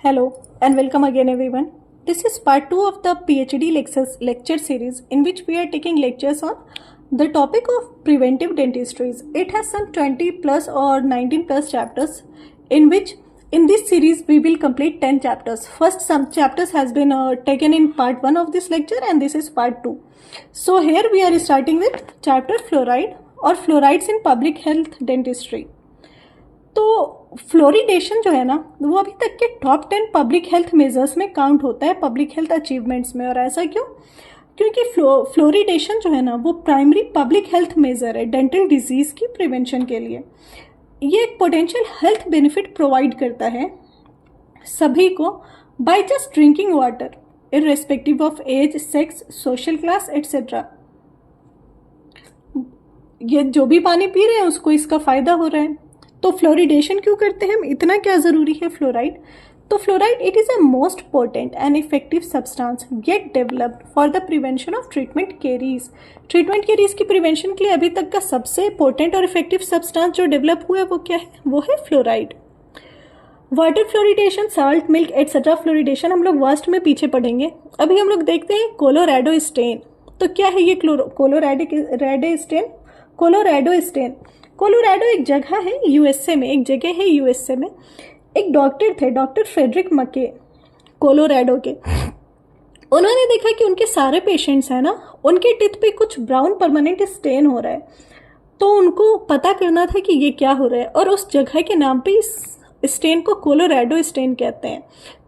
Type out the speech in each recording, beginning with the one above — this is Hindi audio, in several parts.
Hello and welcome again everyone. This is part 2 of the PhD lecture series in which we are taking lectures on the topic of preventive dentistries. It has some 20 plus or 19 plus chapters in which in this series we will complete 10 chapters. First some chapters has been taken in part 1 of this lecture and this is part 2. So here we are starting with chapter fluoride or fluorides in public health dentistry. तो फ्लोरिडेशन जो है ना वो अभी तक के टॉप 10 पब्लिक हेल्थ मेजर्स में काउंट होता है पब्लिक हेल्थ अचीवमेंट्स में। और ऐसा क्यों? क्योंकि फ्लोरिडेशन जो है ना वो प्राइमरी पब्लिक हेल्थ मेजर है डेंटल डिजीज की प्रिवेंशन के लिए। ये एक पोटेंशियल हेल्थ बेनिफिट प्रोवाइड करता है सभी को by just drinking water irrespective of age, sex, social class etcetera. ये जो भी पानी पी रहे हैं उसको इसका फायदा हो रहा है। तो फ्लोरिडेशन क्यों करते हैं हम, इतना क्या जरूरी है फ्लोराइड? तो fluoride it is a most potent and effective substance get developed for the prevention of treatment caries. Treatment caries की प्रिवेंशन के लिए अभी तक का सबसे पोटेंट और इफेक्टिव सब्सटेंस जो डेवलप हुआ है वो क्या है? वो है fluoride. Water fluoridation, salt, milk etcetera fluoridation हम लोग वास्ट में पीछे पढ़ेंगे। अभी हम लोग देखते हैं कोलोराडो स्टेन। तो क्या है ये कोलोराडो स्टेन? कोलोराडो एक जगह है यूएसए में, एक डॉक्टर थे, डॉक्टर फ्रेडरिक मके कोलोराडो के। उन्होंने देखा कि उनके सारे पेशेंट्स हैं ना उनके टीथ पे कुछ ब्राउन परमानेंट स्टेन हो रहा है। तो उनको पता करना था कि ये क्या हो रहा है और उस जगह के नाम पे इस स्टेन को कोलोराडो स्टेन कहते हैं।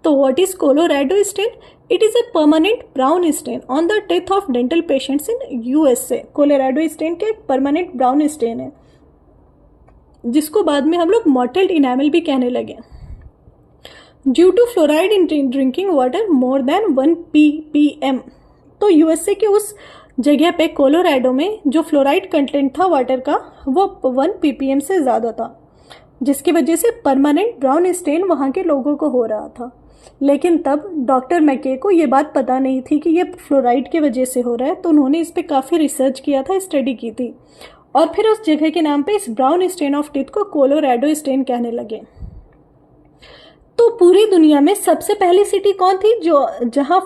तो what is Colorado stain? It is a permanent brown stain on the teeth of dental patients in USA. Colorado stain के एक परमानेंट ब्राउन स्टेन है जिसको बाद में हम लोग मॉटल्ड इनामल भी कहने लगे। Due to fluoride in drinking water more than 1 ppm। तो यूएसए के उस जगह पे कोलोराडो में जो फ्लोराइड कंटेंट था वाटर का वो 1 ppm से ज़्यादा था, जिसकी वजह से परमानेंट ब्राउन स्टेन वहाँ के लोगों को हो रहा था। लेकिन तब डॉक्टर मैके को ये बात पता नहीं थी कि ये फ्लोराइड की वजह से हो रहा है। तो उन्होंने इस पर काफ़ी रिसर्च किया था, स्टडी की थी और फिर उस जगह के नाम पे इस ब्राउन स्टेन ऑफ टीथ को कोलोराडो स्टेन कहने लगे। तो पूरी दुनिया में सबसे पहली सिटी कौन थी जहां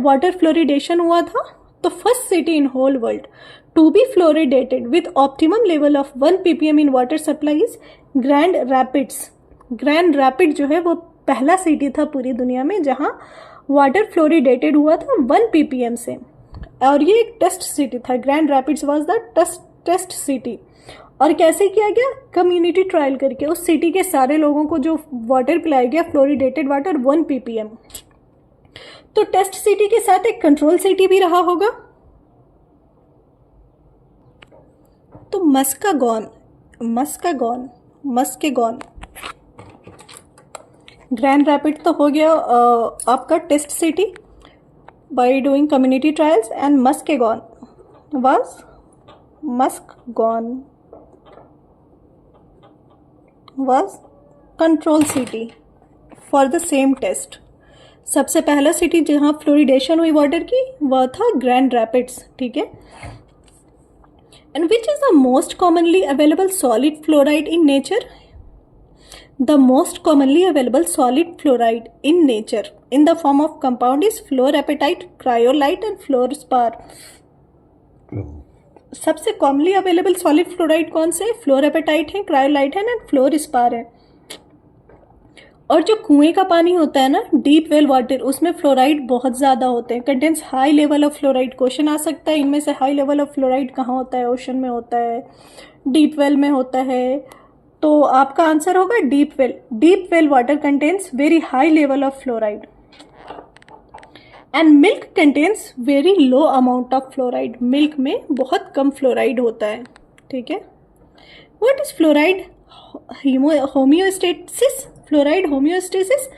वाटर फ्लोरिडेशन हुआ था? तो first city in whole world to be fluoridated with optimum level of 1 ppm in water supply is Grand Rapids. Grand Rapid जो है वो पहला सिटी था पूरी दुनिया में जहां वाटर फ्लोरिडेटेड हुआ था 1 ppm से। और ये एक टेस्ट सिटी था। Grand Rapids was the test city. और कैसे किया गया? कम्युनिटी ट्रायल करके उस सिटी के सारे लोगों को जो वाटर पिलाया गया फ्लोरिडेटेड वाटर 1 ppm। तो टेस्ट सिटी के साथ एक कंट्रोल सिटी भी रहा होगा। तो मस्केगॉन ग्रैंड रैपिड तो हो गया आपका test city by doing community trials and Muskegon was control city for the same test। सबसे पहला सिटी जहां फ्लोरिडेशन हुई वाटर की वह था ग्रैंड रैपिड्स, ठीक है। And which is the most commonly available solid fluoride in nature? The most commonly available solid fluoride in nature in the form of compound is fluorapatite, cryolite and fluorspar. सबसे कॉमनली अवेलेबल सॉलिड फ्लोराइड कौन से? फ्लोरएपेटाइट है, क्रायोलाइट है एंड फ्लोरस्पार है। और जो कुएं का पानी होता है ना डीप वेल वाटर, उसमें फ्लोराइड बहुत ज़्यादा होते हैं, contains high level of fluoride. Question आ सकता है इनमें से हाई लेवल ऑफ फ्लोराइड कहाँ होता है? ओशन में होता है, डीप वेल में होता है। तो आपका आंसर होगा deep well. Deep well water contains very high level of fluoride and milk contains very low amount of fluoride. Milk में बहुत कम फ्लोराइड होता है, ठीक है। What is fluoride homeostasis? Fluoride homeostasis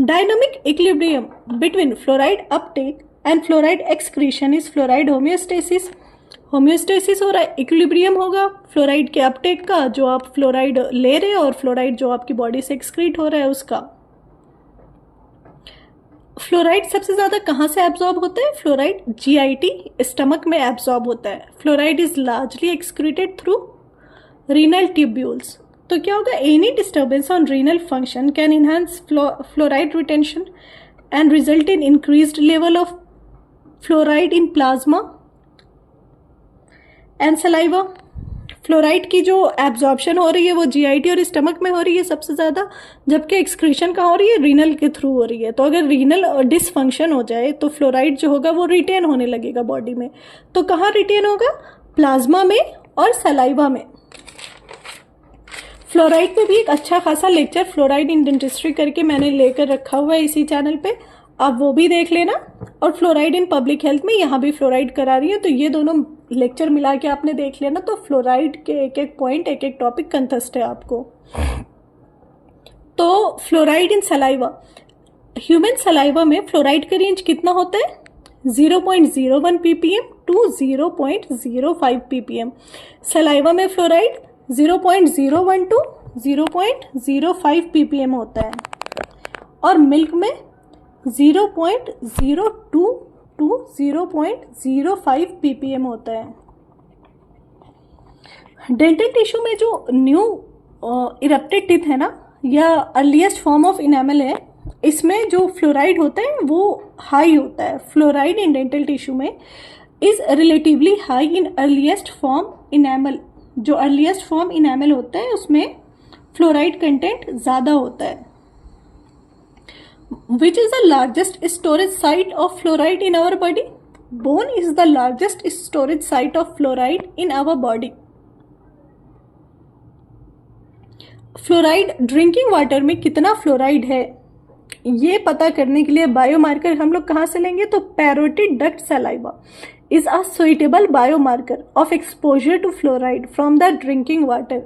dynamic equilibrium between fluoride Uptake and fluoride excretion is fluoride homeostasis. Homeostasis हो रहा है, इक्विलिब्रियम होगा फ्लोराइड के अपटेक का, जो आप फ्लोराइड ले रहे हैं, और फ्लोराइड जो आपकी बॉडी से एक्सक्रीट हो रहा है उसका। फ्लोराइड सबसे ज़्यादा कहाँ से एब्जॉर्ब होता है? फ्लोराइड जीआईटी स्टमक में एब्जॉर्ब होता है। Fluoride is largely excreted through renal tubules. तो क्या होगा, any disturbance on renal function can enhance fluoride retention and result in increased level of fluoride in plasma and saliva. Fluoride की जो एब्जॉर्प्शन हो रही है वो जीआईटी और स्टमक में हो रही है सबसे ज़्यादा, जबकि एक्सक्रीशन कहाँ हो रही है, रीनल के थ्रू हो रही है। तो अगर रीनल डिसफंक्शन हो जाए तो फ्लोराइड जो होगा वो रिटेन होने लगेगा बॉडी में। तो कहाँ रिटेन होगा, प्लाज्मा में और सलाइवा में। फ्लोराइड पे भी एक अच्छा खासा लेक्चर फ्लोराइड इन डेंटिस्ट्री करके मैंने लेकर रखा हुआ है इसी चैनल पे, आप वो भी देख लेना। और फ्लोराइड इन पब्लिक हेल्थ में यहाँ भी फ्लोराइड करा रही है, तो ये दोनों लेक्चर मिला के आपने देख लेना। तो फ्लोराइड के एक एक पॉइंट, एक एक टॉपिक कंठस्थ है आपको। तो फ्लोराइड इन सलाइवा, ह्यूमन सलाइवा में फ्लोराइड का रेंज कितना होता है, 0.01 ppm टू 0.05 ppm। सलाइवा में फ्लोराइड 0.01 टू 0.05 ppm होता है, और मिल्क में 0.02 टू 0.05 ppm होता है। डेंटल टिश्यू में जो न्यू इरप्टेड टीथ है ना, या अर्लीस्ट फॉर्म ऑफ इनेमल है, इसमें जो फ्लोराइड होता है वो हाई होता है। फ्लोराइड इन डेंटल टिश्यू में is relatively high in earliest form enamel. जो अर्लीस्ट फॉर्म इनेमल होता है उसमें फ्लोराइड कंटेंट ज़्यादा होता है। Which is the largest storage site of fluoride in our body? Bone is the largest storage site of fluoride in our body. Fluoride drinking water में कितना फ्लोराइड है ये पता करने के लिए बायोमार्कर हम लोग कहाँ से लेंगे, तो parotid duct saliva is a suitable biomarker of exposure to fluoride from the drinking water.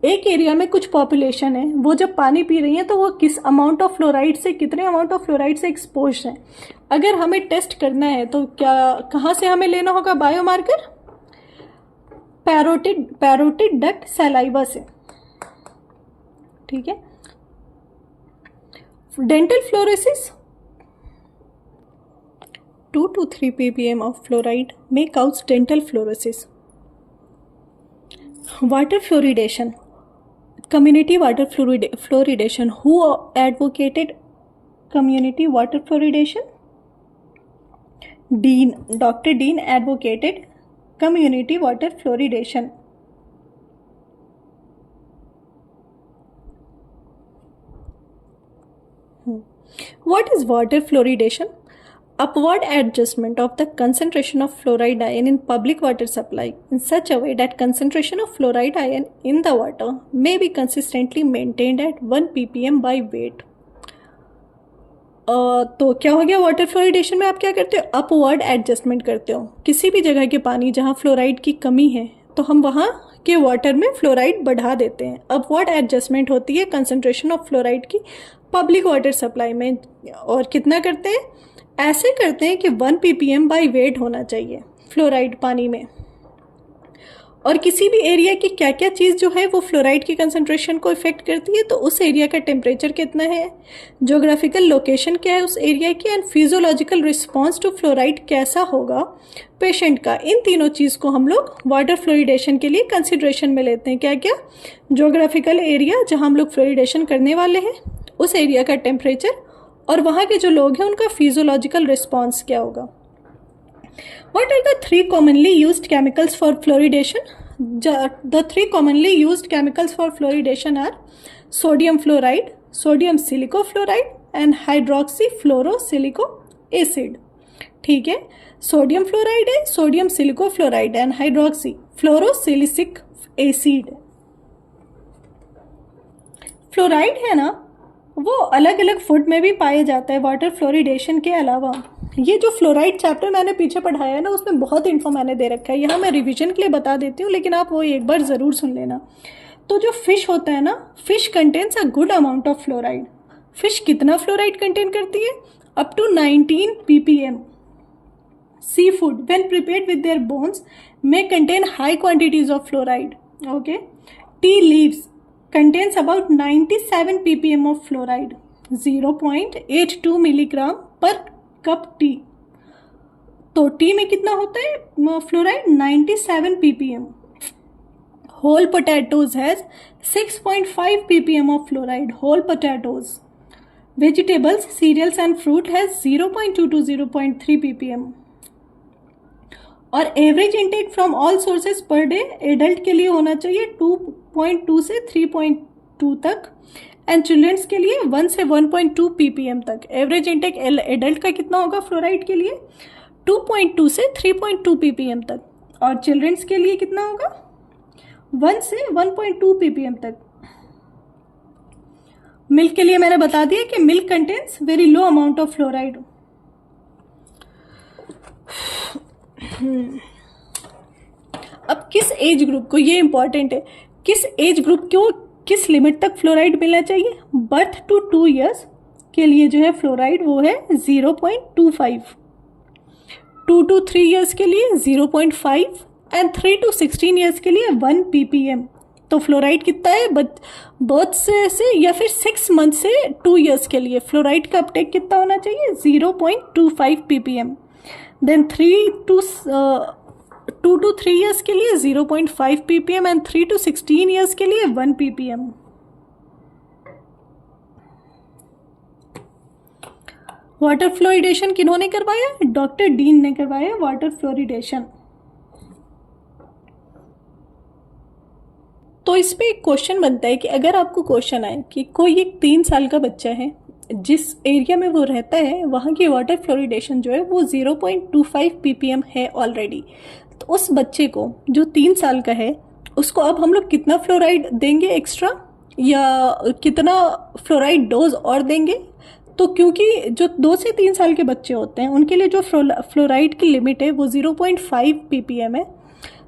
एक एरिया में कुछ पॉपुलेशन है, वो जब पानी पी रही है तो वो किस अमाउंट ऑफ फ्लोराइड से, कितने अमाउंट ऑफ फ्लोराइड से एक्सपोज है। अगर हमें टेस्ट करना है तो क्या, कहाँ से हमें लेना होगा बायोमार्कर, पैरोटिड डक्ट सलाइवा से। ठीक है। Dental fluorosis, 2 to 3 ppm of fluoride may cause dental fluorosis. Water fluoridation, community water fluoridation. Who advocated community water fluoridation? Dr. Dean advocated community water fluoridation. What is water fluoridation? Upward adjustment of the concentration of fluoride ion in public water supply in such a way that concentration of fluoride ion in the water may be consistently maintained at 1 ppm by weight. तो क्या हो गया, वाटर फ्लोरिडेशन में आप क्या करते हो, अपवर्ड एडजस्टमेंट करते हो। किसी भी जगह के पानी जहाँ फ्लोराइड की कमी है तो हम वहाँ के वाटर में फ्लोराइड बढ़ा देते हैं। अपवर्ड एडजस्टमेंट होती है कंसंट्रेशन ऑफ फ्लोराइड की पब्लिक वाटर सप्लाई में। और कितना करते हैं, ऐसे करते हैं कि 1 ppm बाई वेट होना चाहिए फ्लोराइड पानी में। और किसी भी एरिया की क्या क्या चीज़ जो है वो फ्लोराइड की कंसंट्रेशन को इफेक्ट करती है, तो उस एरिया का टेम्परेचर कितना है, ज्योग्राफिकल लोकेशन क्या है उस एरिया की, and physiological response to fluoride कैसा होगा पेशेंट का। इन तीनों चीज़ को हम लोग वाटर फ्लोरिडेशन के लिए कंसिडरेशन में लेते हैं। क्या क्या, ज्योग्राफिकल एरिया जहाँ हम लोग फ्लोरिडेशन करने वाले हैं, उस एरिया का टेम्परेचर, और वहाँ के जो लोग हैं उनका फिजियोलॉजिकल रिस्पॉन्स क्या होगा। What are the 3 commonly used chemicals for fluoridation? The 3 commonly used chemicals for fluoridation are sodium fluoride, sodium silicofluoride and hydroxyfluorosilico acid. ठीक है, सोडियम फ्लोराइड है, sodium silicofluoride and hydroxy fluorosilicic acid. Fluoride है ना, वो अलग अलग फूड में भी पाया जाता है वाटर फ्लोरिडेशन के अलावा। ये जो फ्लोराइड चैप्टर मैंने पीछे पढ़ाया है ना, उसमें बहुत इन्फो मैंने दे रखा है, यहाँ मैं रिवीजन के लिए बता देती हूँ, लेकिन आप वो एक बार ज़रूर सुन लेना। तो जो फिश होता है ना, fish contains a good amount of fluoride. Fish कितना फ्लोराइड कंटेन करती है, up to 19 ppm। Seafood when prepared with their bones may contain high quantities of fluoride. Okay, tea leaves contains about 97 ppm of fluoride, 0.82 milligram per cup tea. तो टी में कितना होता है fluoride, 97 ppm whole potatoes has 6.5 ppm of fluoride. Whole potatoes. Vegetables, cereals and fruit has 0.2 to 0.3 ppm. और average intake from all sources per day adult के लिए होना चाहिए 2.2 से 3.2 तक, एंड चिल्ड्रंस के लिए 1 से 1.2 ppm तक. एवरेज इनटेक एडल्ट का कितना होगा फ्लोराइड के लिए? 2.2 से 3.2 ppm तक. और चिल्ड्रंस के लिए कितना होगा? 1 से 1.2 ppm तक. मिल्क के लिए मैंने बता दिया कि milk contains very low amount of fluoride. अब किस एज ग्रुप को, ये इंपॉर्टेंट है, किस एज ग्रुप को किस लिमिट तक फ्लोराइड मिलना चाहिए? बर्थ टू 2 years के लिए जो है फ्लोराइड वो है 0.25, 2 to 3 years के लिए 0.5 एंड 3 to 16 years के लिए 1 ppm. तो फ्लोराइड कितना है बर्थ से या फिर 6 months से 2 years के लिए फ्लोराइड का अपटेक कितना होना चाहिए? 0.25 ppm. देन 2 to 3 years के लिए 0.5 ppm एंड 3 to 16 years के लिए 1 ppm. वाटर फ्लोरिडेशन किन्होंने करवाया? डॉक्टर डीन ने करवाया वाटर फ्लोरिडेशन. तो इस पे एक क्वेश्चन बनता है कि अगर आपको क्वेश्चन आए कि कोई एक 3 साल का बच्चा है, जिस एरिया में वो रहता है वहाँ की वाटर फ्लोरिडेशन जो है वो 0.25 ppm है ऑलरेडी, तो उस बच्चे को जो 3 साल का है उसको अब हम लोग कितना फ्लोराइड देंगे एक्स्ट्रा, या कितना फ्लोराइड डोज और देंगे? तो क्योंकि जो 2 से 3 साल के बच्चे होते हैं उनके लिए जो फ्लोराइड की लिमिट है वो 0.5 ppm है,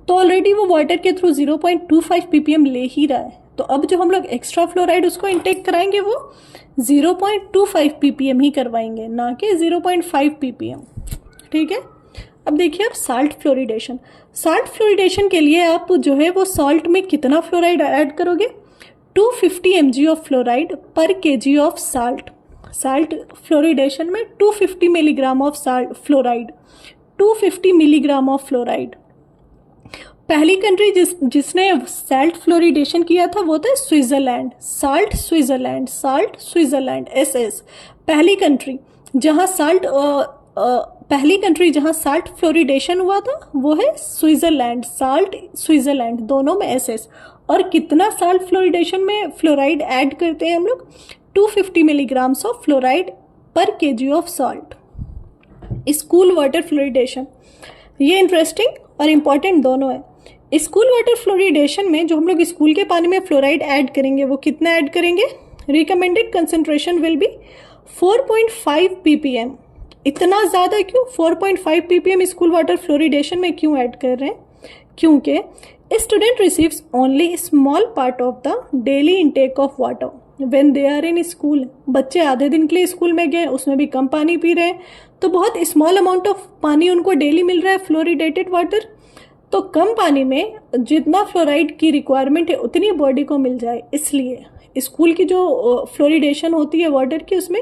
तो ऑलरेडी वो वाटर के थ्रू 0.25 ppm ले ही रहा है. तो अब जो हम लोग एक्स्ट्रा फ्लोराइड उसको इंटेक कराएंगे वो 0.25 ppm ही करवाएंगे, ना कि 0.5 ppm. ठीक है. अब देखिए आप साल्ट फ्लोरिडेशन. साल्ट फ्लोरिडेशन के लिए आप जो है वो सॉल्ट में कितना फ्लोराइड ऐड करोगे? 250 mg ऑफ फ्लोराइड पर kg of salt. Salt fluoridation में 250 milligram of salt fluoride, 250 milligram of fluoride. पहली कंट्री जिसने साल्ट फ्लोरिडेशन किया था वो था स्विट्जरलैंड. Salt Switzerland SS. पहली कंट्री जहां साल्ट फ्लोरिडेशन हुआ था वो है स्विट्जरलैंड. साल्ट स्विट्जरलैंड दोनों में SS. और कितना साल्ट फ्लोरिडेशन में फ्लोराइड ऐड करते हैं हम लोग? 250 मिलीग्राम्स ऑफ फ्लोराइड पर kg of salt. School water fluoridation, ये इंटरेस्टिंग और इम्पॉर्टेंट दोनों है. स्कूल वाटर फ्लोरिडेशन में जो हम लोग स्कूल के पानी में फ्लोराइड ऐड करेंगे वो कितना ऐड करेंगे? Recommended concentration will be 4.5 ppm. इतना ज़्यादा क्यों? 4.5 ppm स्कूल वाटर फ्लोरिडेशन में क्यों ऐड कर रहे हैं? क्योंकि student receives only small part of the daily intake of water when they are in school. बच्चे आधे दिन के लिए स्कूल में गए, उसमें भी कम पानी पी रहे हैं, तो बहुत स्मॉल अमाउंट ऑफ पानी उनको डेली मिल रहा है फ्लोरिडेटेड वाटर. तो कम पानी में जितना फ्लोराइड की रिक्वायरमेंट है उतनी बॉडी को मिल जाए, इसलिए स्कूल की जो फ्लोरिडेशन होती है वाटर की उसमें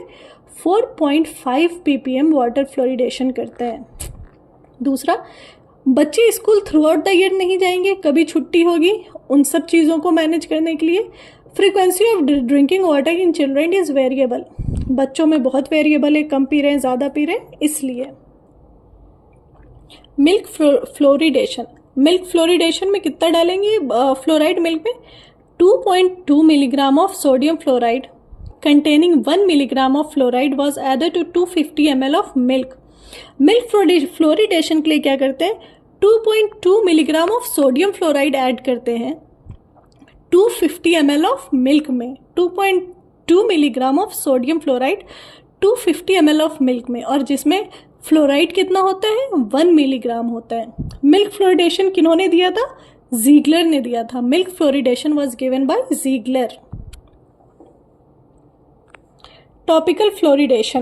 4.5 ppm वाटर फ्लोरिडेशन करते हैं. दूसरा, बच्चे school through out the year नहीं जाएंगे, कभी छुट्टी होगी, उन सब चीज़ों को मैनेज करने के लिए frequency of drinking water in children is variable. बच्चों में बहुत वेरिएबल है, कम पी रहे हैं, ज़्यादा पी रहे हैं, इसलिए. Milk fluoridation. मिल्क फ्लोरिडेशन में कितना डालेंगे फ्लोराइड मिल्क में? 2.2 milligram of sodium fluoride containing 1 milligram of fluoride was added to 250 ml of milk. Milk fluoridation के लिए क्या करते हैं? 2.2 milligram of sodium fluoride add करते हैं 250 ml ऑफ मिल्क में. 2.2 milligram of sodium fluoride 250 ml of milk में, और जिसमें फ्लोराइड कितना होता है? 1 मिलीग्राम होता है. मिल्क फ्लोरिडेशन किन्होंने दिया था? ज़ीगलर ने दिया था. Milk fluoridation was given by Ziegler. Topical fluoridation.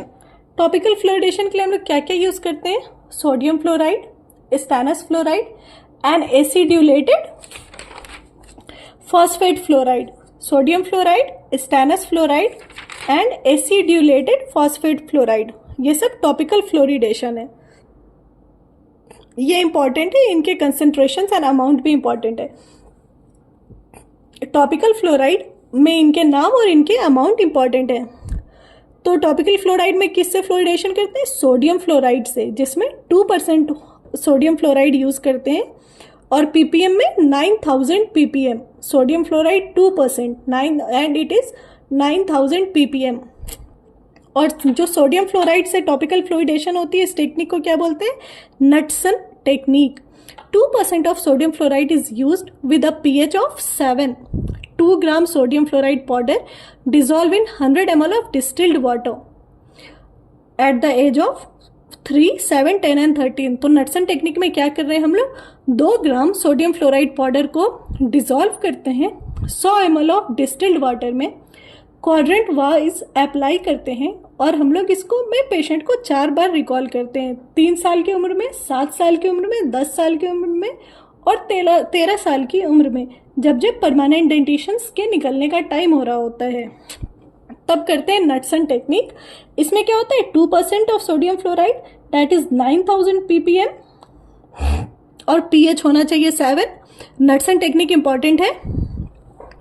Topical fluoridation के लिए हम लोग क्या क्या यूज़ करते हैं? Sodium fluoride, stannous fluoride and acidulated phosphate fluoride. Sodium fluoride, stannous fluoride and acidulated phosphate fluoride, ये सब टॉपिकल फ्लोरिडेशन है. ये इंपॉर्टेंट है, इनके कंसंट्रेशंस एंड अमाउंट भी इंपॉर्टेंट है. टॉपिकल फ्लोराइड में इनके नाम और इनके अमाउंट इंपॉर्टेंट है। तो टॉपिकल फ्लोराइड में किससे फ्लोरिडेशन करते हैं? सोडियम फ्लोराइड से, जिसमें 2% सोडियम फ्लोराइड यूज़ करते हैं। और पीपीएम में 9000 PPM, sodium fluoride 2%, 9 and it is 9000 PPM. और जो सोडियम फ्लोराइड से टॉपिकल फ्लोरिडेशन होती है, इस टेक्निक को क्या बोलते हैं? Knutson technique. 2% of sodium fluoride is used with a pH of 7. 2 gram sodium fluoride powder dissolve in 100 ml of distilled water at the age of 3, 7, 10 and 13। तो नटसन टेक्निक में क्या कर रहे हैं हम लोग? 2 ग्राम सोडियम फ्लोराइड पाउडर को डिजॉल्व करते हैं 100 ml ऑफ डिस्टिल्ड वाटर में, क्वाड्रेंट वाइज अप्लाई करते हैं, और हम लोग इसको में पेशेंट को 4 बार रिकॉल करते हैं। 3 साल की उम्र में, 7 साल की उम्र में, 10 साल की उम्र में और 13 साल की उम्र में, जब जब परमानेंट डेंटिशंस के निकलने का टाइम हो रहा होता है, तब करते हैं नटसन टेक्निक। इसमें क्या होता है? 2% of sodium fluoride that is 9000 ppm और pH होना चाहिए 7। नटसन टेक्निक इंपॉर्टेंट है,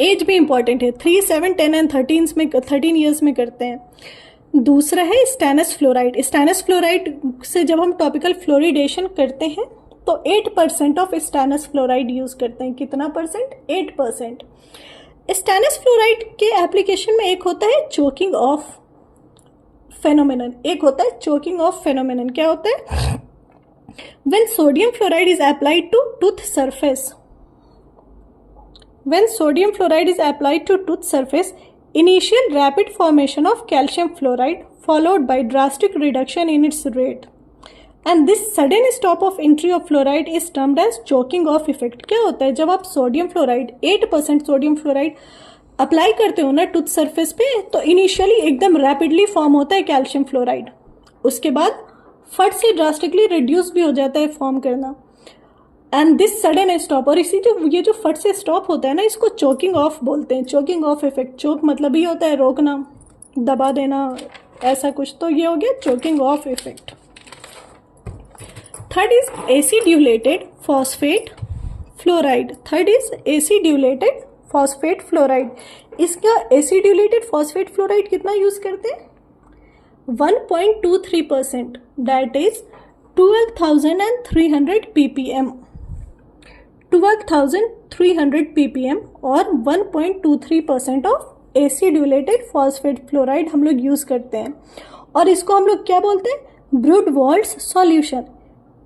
एज भी इंपॉर्टेंट है। 3, 7, 10 एंड 13 ईयर्स में करते हैं। दूसरा है स्टेनस फ्लोराइड। स्टेनस फ्लोराइड से जब हम टॉपिकल फ्लोरिडेशन करते हैं तो 8% ऑफ स्टेनस फ्लोराइड यूज करते हैं। कितना परसेंट? 8%। स्टेनस फ्लोराइड के एप्लीकेशन में एक होता है चोकिंग ऑफ फेनोमेनन, एक होता है चोकिंग ऑफ फेनोमेनन। क्या होता है? When sodium fluoride is applied to tooth surface, when sodium fluoride is applied to tooth surface, initial rapid formation of calcium fluoride followed by drastic reduction in its rate, and this sudden stop of entry of fluoride is termed as choking off effect। क्या होता है? जब आप sodium fluoride 8% sodium fluoride apply करते हो ना टूथ सरफेस पे, तो इनिशियली एकदम रैपिडली फॉर्म होता है कैल्शियम फ्लोराइड, उसके बाद फट से ड्रास्टिकली रिड्यूस भी हो जाता है फॉर्म करना। एंड दिस सडन स्टॉप, और इसी जो ये जो फट से स्टॉप होता है ना, इसको चोकिंग ऑफ बोलते हैं। चोकिंग ऑफ इफेक्ट, चोक मतलब ही होता है रोकना, दबा देना, ऐसा कुछ। तो ये हो गया choking off effect. Third is acidulated phosphate fluoride. Third is acidulated phosphate fluoride. इसका एसिड्यूलेटेड फॉस्फेट फ्लोराइड कितना यूज करते हैं? 1.23%, दैट इज 12,300 ppm। 12,300 ppm और 1.23% ऑफ एसिड्यूलेटेड फॉस्फेट फ्लोराइड हम लोग यूज करते हैं। और इसको हम लोग क्या बोलते हैं? Brudevold's solution.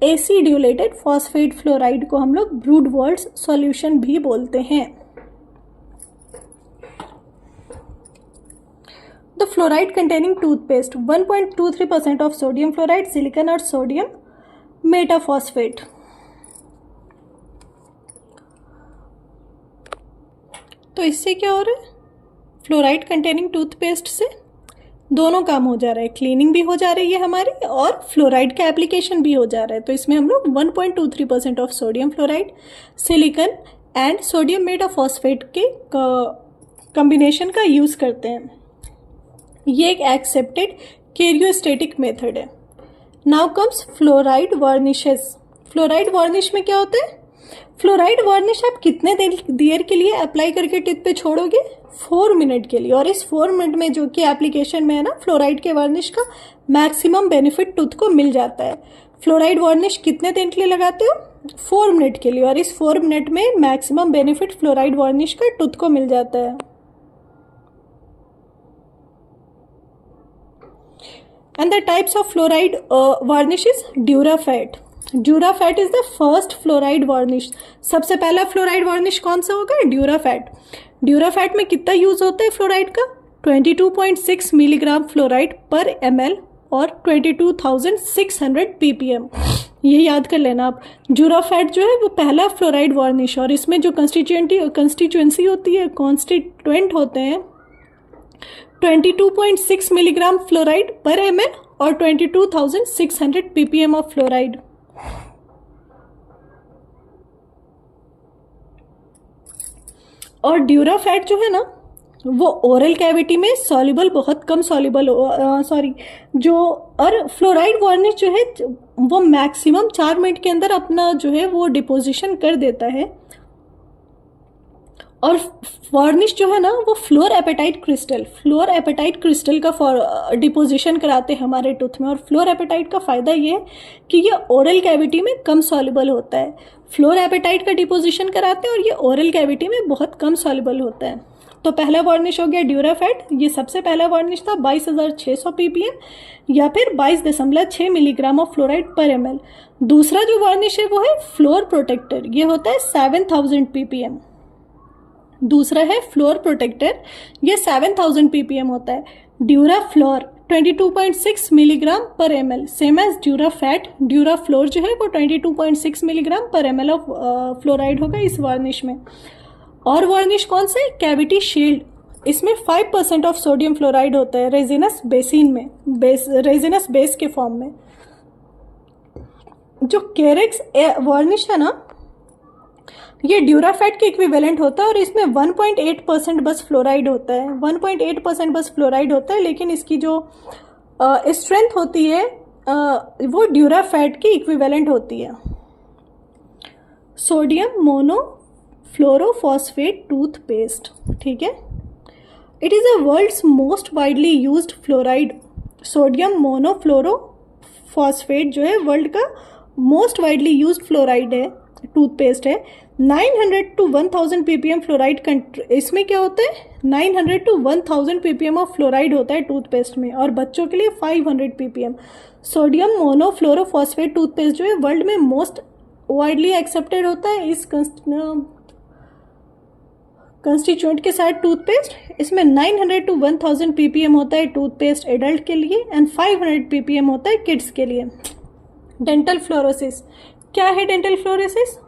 Acidulated phosphate fluoride को हम लोग ब्रूड-वाल्स सॉल्यूशन भी बोलते हैं। The fluoride containing toothpaste, 1.23% of sodium fluoride, silicon और sodium मेटाफॉस्फेट। तो इससे क्या हो रहा है? फ्लोराइड कंटेनिंग टूथपेस्ट से दोनों काम हो जा रहा है, क्लीनिंग भी हो जा रही है हमारी और फ्लोराइड का एप्लीकेशन भी हो जा रहा है। तो इसमें हम लोग 1.23% of sodium fluoride, silicon and sodium metaphosphate के कॉम्बिनेशन का यूज़ करते हैं। ये एक एक्सेप्टेड कैरियोस्टेटिक मेथड है। Now comes fluoride varnishes. Fluoride varnish में क्या होता है? फ्लोराइड वार्निश आप कितने देर के लिए अप्लाई करके टिप पे छोड़ोगे? 4 मिनट के लिए। और इस 4 मिनट में जो कि एप्लीकेशन में है ना, फ्लोराइड के वार्निश का मैक्सिमम बेनिफिट टूथ को मिल जाता है। फ्लोराइड वार्निश कितने देर के लिए लगाते हो? 4 मिनट के लिए। और इस 4 मिनट में मैक्सिमम बेनिफिट फ्लोराइड वार्निश का टूथ को मिल जाता है। And the types of fluoride varnish is Durafat. Durafat is the first fluoride varnish. सबसे पहला फ्लोराइड वार्निश कौन सा होगा? ड्यूराफैट। ड्यूराफैट में कितना यूज होता है फ्लोराइड का? 22.6 मिलीग्राम फ्लोराइड पर ml और 22,600 ppm। ये याद कर लेना आप। ड्यूराफैट जो है वो पहला फ्लोराइड वार्निश, और इसमें जो कंस्टिट्यूएंसी होती है, कॉन्स्टिट्यूएंट होते हैं 22.6 मिलीग्राम फ्लोराइड पर ml और 22,600 ppm ऑफ फ्लोराइड। और ड्यूराफैट जो है ना, वो ओरल कैविटी में सॉल्युबल, बहुत कम सॉल्युबल, और फ्लोराइड वार्निश जो है वो मैक्सिमम 4 मिनट के अंदर अपना जो है वो डिपोजिशन कर देता है। और वार्निश जो है ना वो फ्लोर एपेटाइट क्रिस्टल का डिपोजिशन कराते हैं हमारे टूथ में। और फ्लोर एपेटाइट का फ़ायदा ये है कि ये ओरल कैविटी में कम सॉल्युबल होता है। फ्लोर एपेटाइट का डिपोजिशन कराते हैं और ये ओरल कैविटी में बहुत कम सॉल्युबल होता है। तो पहला वार्निश हो गया ड्यूराफेट, ये सबसे पहला वार्निश था 22,600 ppm या फिर 22.6 मिलीग्राम ऑफ फ्लोराइड पर ml। दूसरा जो वार्निश है वो है फ्लोर प्रोटेक्टर, ये होता है 7000 ppm। दूसरा है फ्लोर प्रोटेक्टर, ये 7000 ppm होता है। Duraflor 22.6 milligram per ml, same as Duraphat. Duraflor जो है वो 22.6 milligram per ml of fluoride होगा इस वार्निश में। और वार्निश कौन से? कैविटी शील्ड, इसमें 5% ऑफ सोडियम फ्लोराइड होता है रेजिनस बेसिन में, रेजिनस बेस के फॉर्म में। जो केरेक्स वार्निश है ना, ये ड्यूराफेट के इक्विवेलेंट होता है और इसमें 1.8% बस फ्लोराइड होता है, 1.8% बस फ्लोराइड होता है, लेकिन इसकी जो स्ट्रेंथ होती है वो ड्यूराफेट की इक्विवेलेंट होती है। सोडियम मोनोफ्लोरोफॉस्फेट टूथपेस्ट, ठीक है। It is a world's most widely used fluoride. Sodium monofluorophosphate जो है वर्ल्ड का मोस्ट वाइडली यूज्ड फ्लोराइड है, टूथपेस्ट है। 900 to 1000 ppm फ्लोराइड, इसमें क्या होता है 900 to 1000 ppm ऑफ फ्लोराइड होता है टूथपेस्ट में, और बच्चों के लिए 500 ppm। सोडियम मोनोफ्लोरोफॉस्फेट टूथपेस्ट जो है वर्ल्ड में मोस्ट वाइडली एक्सेप्टेड होता है इस कंस्टिट्यूएंट के साथ टूथपेस्ट। इसमें 900 to 1000 ppm होता है टूथपेस्ट एडल्ट के लिए एंड 500 ppm होता है किड्स के लिए। डेंटल फ्लोरोसिस, क्या है डेंटल फ्लोरोसिस?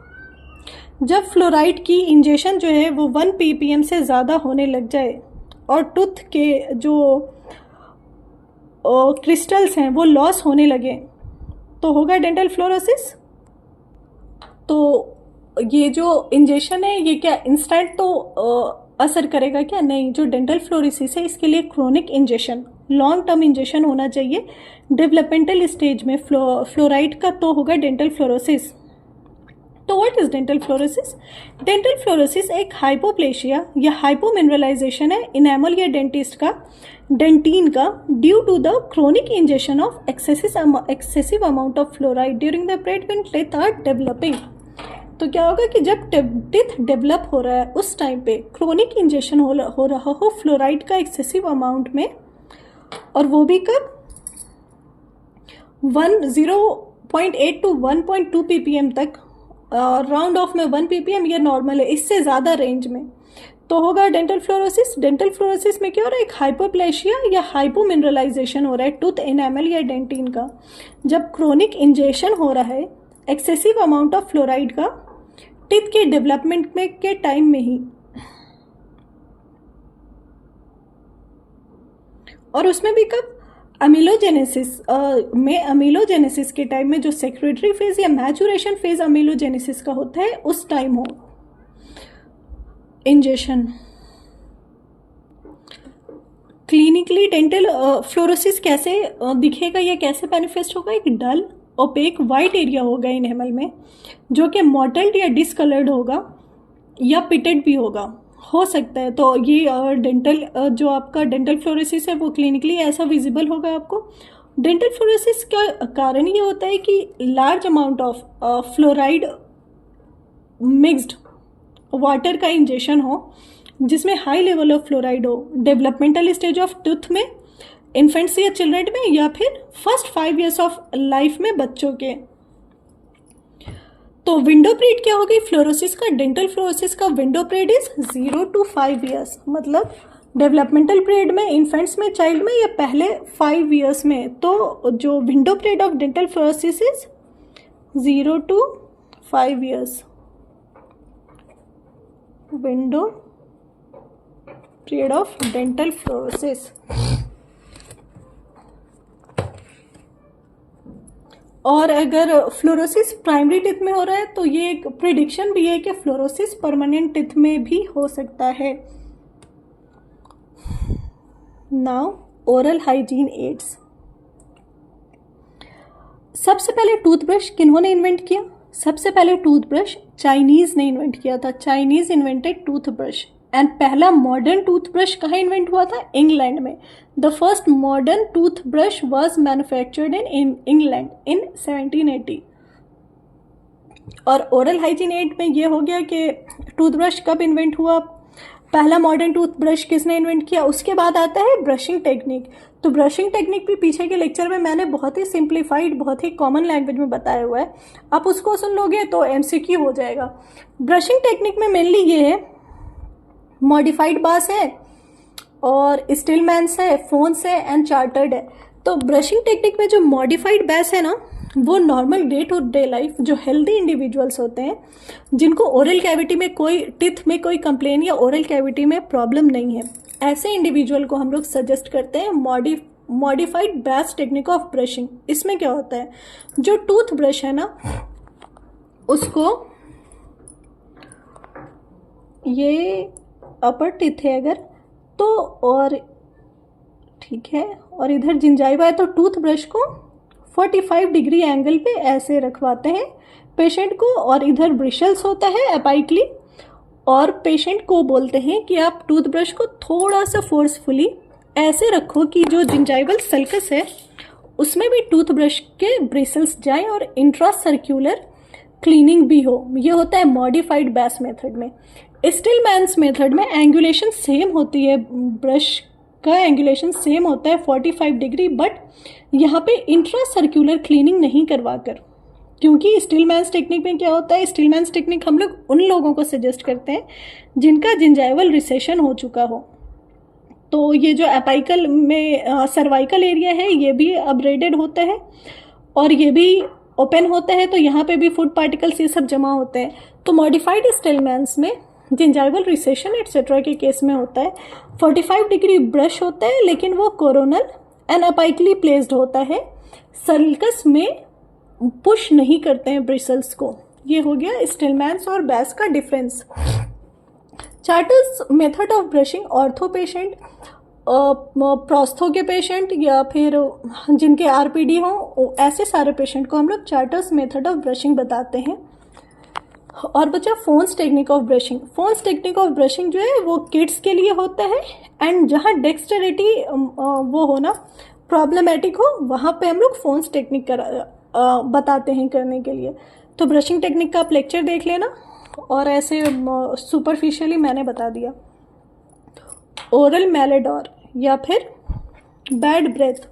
जब फ्लोराइड की इंजेक्शन जो है वो 1 ppm से ज़्यादा होने लग जाए और टूथ के जो क्रिस्टल्स हैं वो लॉस होने लगे तो होगा डेंटल फ्लोरोसिस। तो ये जो इंजेक्शन है ये क्या इंस्टेंट तो असर करेगा क्या? नहीं, जो डेंटल फ्लोरोसिस है इसके लिए chronic injection, long term injection होना चाहिए डेवलपमेंटल स्टेज में फ्लोराइड का, तो होगा डेंटल फ्लोरोसिस। तो what is dental fluorosis? Dental fluorosis एक हाइपोप्लेशिया या हाइपोमिनरलाइजेशन है इनेमल या डेंटीन का due to the chronic injection of excessive amount of fluoride during the period when teeth are developing. तो क्या होगा कि जब टीथ डेवलप हो रहा है उस टाइम पे क्रोनिक इंजेक्शन हो रहा हो फ्लोराइड का एक्सेसिव अमाउंट में, और वो भी कब 0.8 to 1.2 ppm तक, राउंड ऑफ में 1 ppm ये नॉर्मल है, इससे ज़्यादा रेंज में, तो होगा डेंटल फ्लोरोसिस। डेंटल फ्लोरोसिस में क्या हो रहा है? एक हाइपोप्लेशिया या हाइपोमिनरलाइजेशन हो रहा है टूथ एनामल या डेंटिन का, जब क्रोनिक इंजेक्शन हो रहा है एक्सेसिव अमाउंट ऑफ फ्लोराइड का टीथ के डेवलपमेंट में के टाइम में ही, और उसमें भी कब? अमीलोजेनेसिस के टाइम में, जो सेक्रेटरी फेज या मैचुरेशन फेज अमीलोजेनेसिस का होता है उस टाइम हो इंजेक्शन। क्लिनिकली डेंटल फ्लोरोसिस कैसे दिखेगा या कैसे मैनिफेस्ट होगा? एक डल ओपेक वाइट एरिया होगा इनेमल में जो कि मॉटल्ड या डिसकलर्ड होगा या पिटेड भी होगा, हो सकता है। तो ये डेंटल जो आपका डेंटल फ्लोरोसिस है वो क्लिनिकली ऐसा विजिबल होगा आपको। डेंटल फ्लोरोसिस का कारण ये होता है कि large amount of fluoride mixed water का इंजेक्शन हो जिसमें हाई लेवल ऑफ फ्लोराइड हो डेवलपमेंटल स्टेज ऑफ टूथ में, इन्फेंट्स या चिल्ड्रन में, या फिर फर्स्ट 5 years ऑफ लाइफ में बच्चों के। तो विंडो पीरियड क्या होगी फ्लोरोसिस का? डेंटल फ्लोरोसिस का window period is 0 to 5 years, मतलब डेवलपमेंटल पीरियड में, इन्फेंट्स में, चाइल्ड में, या पहले 5 years में। तो जो window period of dental fluorosis is 0 to 5 years, window period of dental fluorosis. और अगर फ्लोरोसिस प्राइमरी टिथ में हो रहा है तो ये एक प्रिडिक्शन भी है कि फ्लोरोसिस परमानेंट टिथ में भी हो सकता है। Now oral hygiene aids. सबसे पहले टूथब्रश किन्होंने इन्वेंट किया? सबसे पहले टूथब्रश चाइनीज ने इन्वेंट किया था, चाइनीज इन्वेंटेड टूथब्रश। एंड पहला मॉडर्न टूथब्रश कहाँ इन्वेंट हुआ था? इंग्लैंड में। The first modern toothbrush was manufactured in England in 1780। और ओरल हाइजीन एड में ये हो गया कि टूथब्रश कब इन्वेंट हुआ, पहला मॉडर्न टूथब्रश किसने इन्वेंट किया। उसके बाद आता है ब्रशिंग टेक्निक। तो ब्रशिंग टेक्निक भी पीछे के लेक्चर में मैंने बहुत ही सिंप्लीफाइड, बहुत ही कॉमन लैंग्वेज में बताया हुआ है, आप उसको सुन लोगे तो एमसीक्यू हो जाएगा। ब्रशिंग टेक्निक में मेनली ये है, मॉडिफाइड बास है और स्टिलमैन्स है, फोन्स है एंड चार्टर्ड है। तो ब्रशिंग टेक्निक में जो मॉडिफाइड बास है ना, वो normal day to day life जो हेल्दी इंडिविजुअल्स होते हैं, जिनको ओरल कैविटी में कोई टिथ में कोई कंप्लेन या ओरल कैविटी में प्रॉब्लम नहीं है, ऐसे इंडिविजुअल को हम लोग सजेस्ट करते हैं मॉडिफाइड बास टेक्निक ऑफ ब्रशिंग। इसमें क्या होता है, जो टूथ ब्रश है ना, उसको ये अपर टिथ है अगर तो, और ठीक है, और इधर जिंजाइवा है, तो टूथ ब्रश को 45 डिग्री एंगल पे ऐसे रखवाते हैं पेशेंट को, और इधर ब्रिशल्स होता है एपाइकली, और पेशेंट को बोलते हैं कि आप टूथब्रश को थोड़ा सा फोर्सफुली ऐसे रखो कि जो जिंजाइवल सल्कस है उसमें भी टूथब्रश के ब्रिसल्स जाएं और इंट्रा सर्क्यूलर क्लीनिंग भी हो। ये होता है मॉडिफाइड बास मेथड में। स्टिलमैन्स मेथड में एंगुलेशन सेम होती है, ब्रश का एंगुलेशन सेम होता है 45 डिग्री, बट यहाँ पे इंट्रा सर्क्यूलर क्लीनिंग नहीं करवाकर, क्योंकि स्टिलमैन्स टेक्निक में क्या होता है, स्टिलमैन्स टेक्निक हम लोग उन लोगों को सजेस्ट करते हैं जिनका जिंजाइवल रिसेशन हो चुका हो। तो ये जो एपाइकल में सर्वाइकल एरिया है ये भी अब्रेडेड होता है और ये भी ओपन होता है, तो यहाँ पे भी फूड पार्टिकल्स ये सब जमा होते हैं। तो मॉडिफाइड स्टिलमैन्स में जिंजाइवल रिसेशन एटसेट्रा के केस में होता है 45 डिग्री ब्रश होता है, लेकिन वो कोरोनल एंड अपाइकली प्लेस्ड होता है, सल्कस में पुश नहीं करते हैं ब्रिसल्स को। ये हो गया स्टिलमैन्स और बास का difference. Charters method of brushing ortho patient, prostho के पेशेंट या फिर जिनके आरपीडी हो, ऐसे सारे पेशेंट को हम लोग चार्टर्स मेथड ऑफ ब्रशिंग बताते हैं। और बचा phones technique of brushing. Phones technique of brushing जो है वो किड्स के लिए होता है, एंड जहाँ डेक्सटरिटी वो हो ना प्रॉब्लमेटिक हो, वहाँ पे हम लोग फोन्स टेक्निक बताते हैं करने के लिए। तो ब्रशिंग टेक्निक का आप लेक्चर देख लेना, और ऐसे सुपरफिशियली मैंने बता दिया। ओरल मैलेडोर या फिर बैड ब्रेथ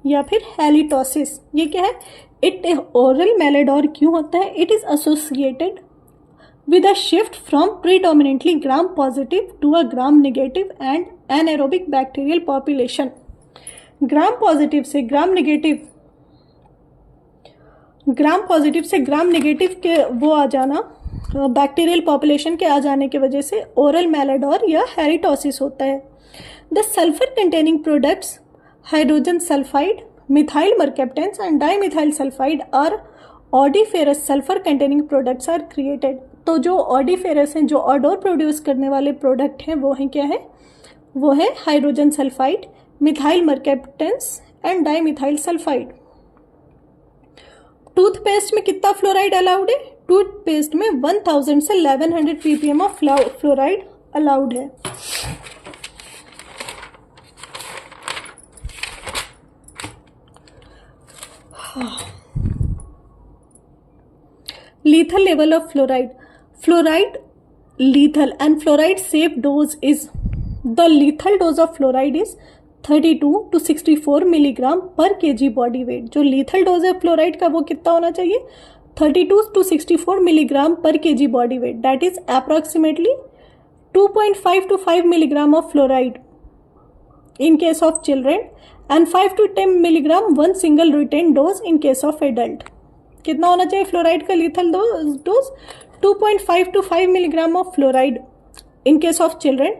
या फिर हैलिटोसिस, ये क्या है? ओरल मैलेडोर क्यों होता है? It is associated with a shift from predominantly gram positive to a gram negative and anaerobic bacterial population। Gram positive से ग्राम नेगेटिव, ग्राम पॉजिटिव से ग्राम नेगेटिव के वो आ जाना, बैक्टीरियल पॉपुलेशन के आ जाने की वजह से ओरल मैलेडोर या हैलिटोसिस होता है। The sulphur containing products hydrogen sulphide, methyl mercaptans and dimethyl sulphide are odiferous sulphur containing products are created. तो जो ऑडिफेरस हैं, जो ऑडोर प्रोड्यूस करने वाले प्रोडक्ट हैं, वो हैं क्या है? वो है hydrogen sulphide, methyl mercaptans and dimethyl sulphide. Toothpaste में कितना फ्लोराइड अलाउड है? टूथपेस्ट में 1000 से 1100 ppm ऑफ फ्लोराइड अलाउड है। Lethal level of fluoride. Fluoride lethal and fluoride safe dose is, the lethal dose of fluoride is 32 to 64 milligram पर kg बॉडी वेट। जो lethal dose है फ्लोराइड का वो कितना होना चाहिए? 32 to 64 मिलीग्राम पर kg body weight, that is approximately 2.5 to 5 milligram of fluoride in case of children and 5 to 10 milligram one single retained dose in case of adult। कितना होना चाहिए फ्लोराइड का lethal dose? 2.5 to 5 milligram of fluoride in case of children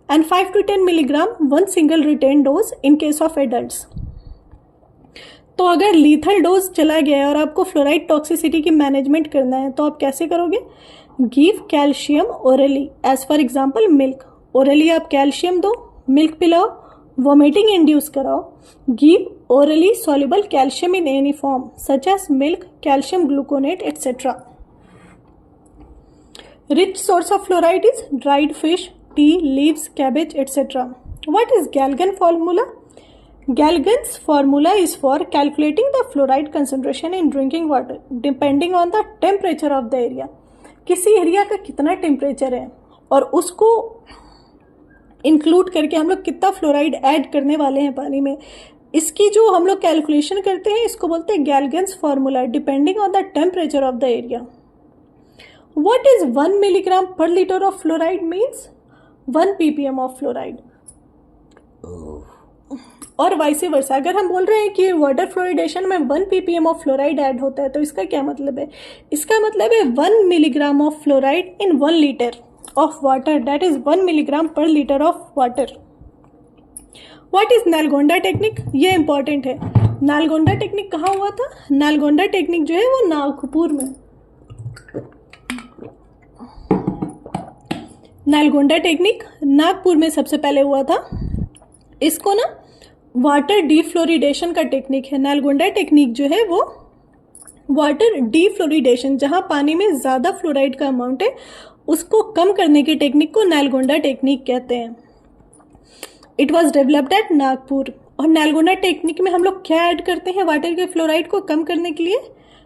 and 5 to 10 milligram one single retained dose in case of adults। तो अगर लीथल डोज चला गया है और आपको फ्लोराइड टॉक्सिसिटी की मैनेजमेंट करना है तो आप कैसे करोगे? Give calcium orally, as for example milk. Orally आप कैल्शियम दो, मिल्क पिलाओ, वॉमिटिंग इंड्यूस कराओ। Give orally soluble calcium in any form such as milk, calcium gluconate etcetera. Rich source of fluoride is dried fish, tea, leaves, cabbage, etc. What is Galgan formula? Galgan's formula is for calculating the fluoride concentration in drinking water depending on the temperature of the area. किसी एरिया का कितना टेम्परेचर है और उसको इंक्लूड करके हम लोग कितना फ्लोराइड ऐड करने वाले हैं पानी में, इसकी जो हम लोग कैलकुलेशन करते हैं इसको बोलते हैं Galagan's formula depending on the temperature of the area. What is 1 milligram per liter of fluoride means 1 ppm of fluoride. और वाइस वर्सा, अगर हम बोल रहे हैं कि वाटर फ्लोरिडेशन में 1 ppm ऑफ फ्लोराइड ऐड होता है तो इसका क्या मतलब है? इसका मतलब है 1 milligram of fluoride in 1 litre of water, that is 1 milligram per litre of water. What is Nalgonda technique? ये इंपॉर्टेंट है. नालगोंडा टेक्निक कहाँ हुआ था? नालगोंडा टेक्निक जो है वो नागपुर में. नालगोंडा टेक्निक नागपुर में सबसे पहले हुआ था. इसको ना वाटर डीफ्लोरिडेशन का टेक्निक है. नालगोंडा टेक्निक जो है वो वाटर डीफ्लोरिडेशन, जहां पानी में ज़्यादा फ्लोराइड का अमाउंट है उसको कम करने की टेक्निक को नालगोंडा टेक्निक कहते हैं. It was developed eight Nagpur. और नालगोंडा टेक्निक में हम लोग क्या ऐड करते हैं वाटर के फ्लोराइड को कम करने के लिए?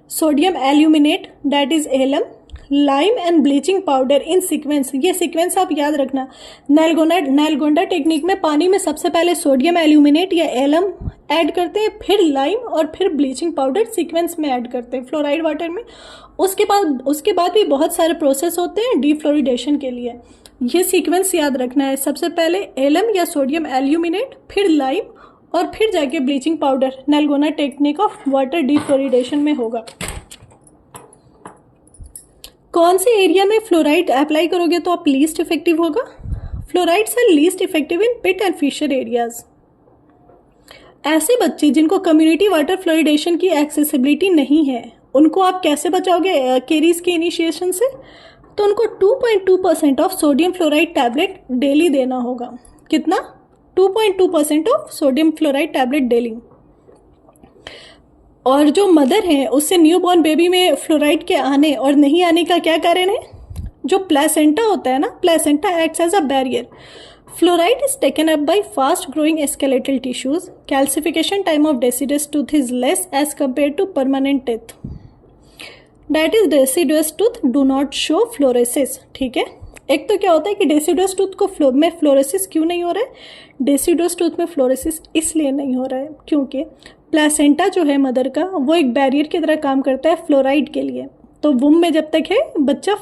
Sodium aluminate, that is LM, lime and bleaching powder in sequence. ये सीक्वेंस आप याद रखना. नालगोंडा टेक्निक में पानी में सबसे पहले सोडियम एल्यूमिनेट या एलम ऐड करते हैं, फिर लाइम और फिर ब्लीचिंग पाउडर सीक्वेंस में ऐड करते हैं फ्लोराइड वाटर में. उसके बाद भी बहुत सारे प्रोसेस होते हैं डीफ्लोरिडेशन के लिए. ये सीक्वेंस याद रखना है. सबसे पहले एलम या सोडियम एल्यूमिनेट, फिर लाइम और फिर जाके bleaching powder. Nalgonda technique of water defluoridation में होगा. कौन से एरिया में फ्लोराइड अप्लाई करोगे तो आप लीस्ट इफेक्टिव होगा? Fluorides are least effective in pit and fissure areas. ऐसे बच्चे जिनको कम्युनिटी वाटर फ्लोरिडेशन की एक्सेसिबिलिटी नहीं है उनको आप कैसे बचाओगे केरीज के इनिशिएशन से? तो उनको 2.2% of sodium fluoride tablet daily देना होगा. कितना? 2.2% of sodium fluoride tablet daily. और जो मदर है उससे न्यूबॉर्न बेबी में फ्लोराइड के आने और नहीं आने का क्या कारण है? जो प्लेसेंटा होता है ना, placenta acts as a barrier. Fluoride is taken up by fast growing skeletal tissues. Calcification time of deciduous tooth is less as compare to permanent teeth. That is deciduous tooth do not show fluorosis. ठीक है. एक तो क्या होता है कि डेसिडस टूथ को में फ्लोरेसिस क्यों नहीं हो रहा है? डेसिडस टूथ में फ्लोरेसिस इसलिए नहीं हो रहा है क्योंकि प्लेसेंटा जो है मदर का वो एक बैरियर की तरह काम करता है फ्लोराइड के लिए. तो वुम में जब तक है बच्चा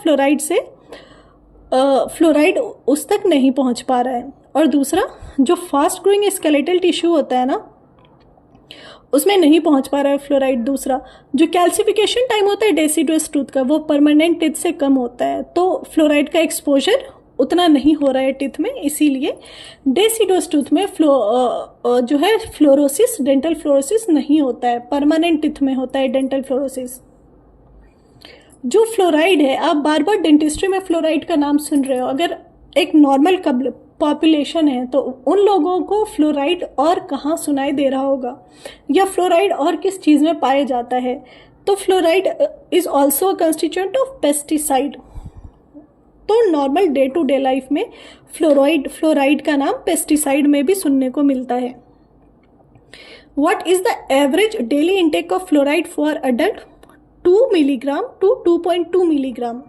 फ्लोराइड उस तक नहीं पहुंच पा रहा है. और दूसरा जो फास्ट ग्रोइंग स्केलेटल टिश्यू होता है ना उसमें नहीं पहुंच पा रहा है फ्लोराइड. दूसरा जो कैल्सिफिकेशन टाइम होता है डेसिडस टूथ का वो परमानेंट टिथ से कम होता है. तो फ्लोराइड का एक्सपोजर उतना नहीं हो रहा है टिथ में, इसीलिए डेसिडस टूथ में जो है फ्लोरोसिस, डेंटल फ्लोरोसिस नहीं होता है. परमानेंट टिथ में होता है डेंटल फ्लोरोसिस. जो फ्लोराइड है, आप बार बार डेंटिस्ट्री में फ्लोराइड का नाम सुन रहे हो. अगर एक नॉर्मल पॉपुलेशन है तो उन लोगों को फ्लोराइड और कहाँ सुनाई दे रहा होगा या फ्लोराइड और किस चीज़ में पाया जाता है? तो fluoride is also a constituent of pesticide. तो normal day to day life में फ्लोराइड का नाम पेस्टिसाइड में भी सुनने को मिलता है. What is the average daily intake of fluoride for adult? 2 milligram to 2.2 milligram.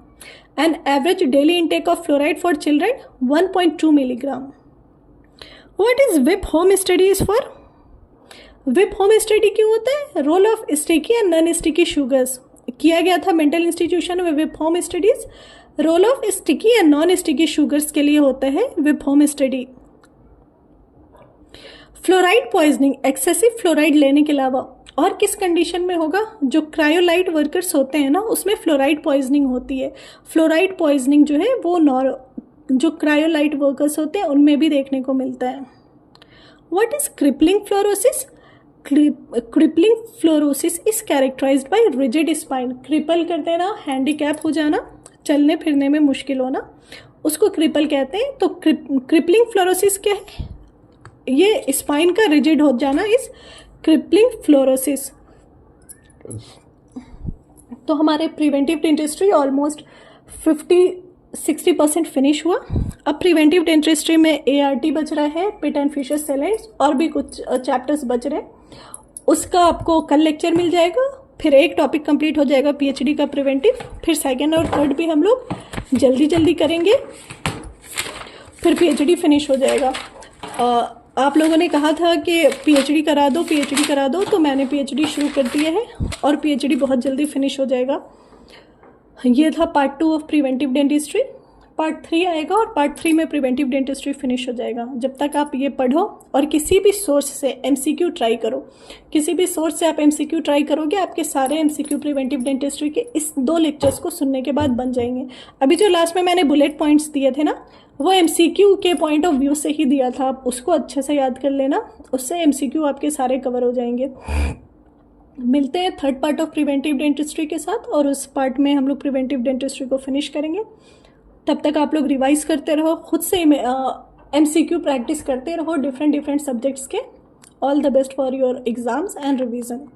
And average daily intake of fluoride for children 1.2 milligram. What is WIP home studies for? WIP home study क्यों होता है? Role of sticky and non sticky sugars किया गया था मेंटल इंस्टीट्यूशन में. WIP home studies role of sticky and non sticky sugars के लिए होता है WIP home study. Fluoride poisoning excessive fluoride लेने के अलावा और किस कंडीशन में होगा? जो क्रायोलाइट वर्कर्स होते हैं ना उसमें फ्लोराइड पॉइजनिंग होती है. फ्लोराइड पॉइजनिंग जो है वो जो क्रायोलाइट वर्कर्स होते हैं उनमें भी देखने को मिलता है. What is crippling fluorosis? Crippling fluorosis is characterised by rigid spine. Cripple करते हैं ना, हैंडीकैप हो जाना, चलने फिरने में मुश्किल होना, उसको क्रिपल कहते हैं. तो क्रिपलिंग फ्लोरोसिस क्या है? ये स्पाइन का रिजिड हो जाना इस क्रिपलिंग फ्लोरोसिस. तो हमारे प्रिवेंटिव डेंटिस्ट्री ऑलमोस्ट 50 60% फिनिश हुआ। अब प्रिवेंटिव डेंटिस्ट्री में ART बच रहा है, पिट एंड फिशर सेलेंस, और भी कुछ चैप्टर्स बच रहे हैं। उसका आपको कल लेक्चर मिल जाएगा। फिर एक टॉपिक कंप्लीट हो जाएगा PhD का प्रिवेंटिव। फिर सेकेंड और थर्ड भी हम लोग जल्दी जल्दी करेंगे, फिर PhD फिनिश हो जाएगा। आप लोगों ने कहा था कि PhD करा दो, PhD करा दो, तो मैंने PhD शुरू कर दिया है और PhD बहुत जल्दी फिनिश हो जाएगा। ये था part 2 of preventive dentistry. Part 3 आएगा और पार्ट 3 में प्रिवेंटिव डेंटिस्ट्री फिनिश हो जाएगा। जब तक आप ये पढ़ो और किसी भी सोर्स से MCQ ट्राई करो, किसी भी सोर्स से आप MCQ ट्राई करोगे, आपके सारे MCQ प्रिवेंटिव डेंटिस्ट्री के इस 2 लेक्चर्स को सुनने के बाद बन जाएंगे। अभी जो लास्ट में मैंने बुलेट पॉइंट्स दिए थे ना, वो MCQ के पॉइंट ऑफ व्यू से ही दिया था। आप उसको अच्छे से याद कर लेना, उससे MCQ आपके सारे कवर हो जाएंगे। मिलते हैं third part of preventive dentistry के साथ, और उस पार्ट में हम लोग प्रिवेंटिव डेंटिस्ट्री को फिनिश करेंगे। तब तक आप लोग रिवाइज करते रहो, खुद से MCQ प्रैक्टिस करते रहो डिफरेंट सब्जेक्ट्स के। All the best for your exams and revision.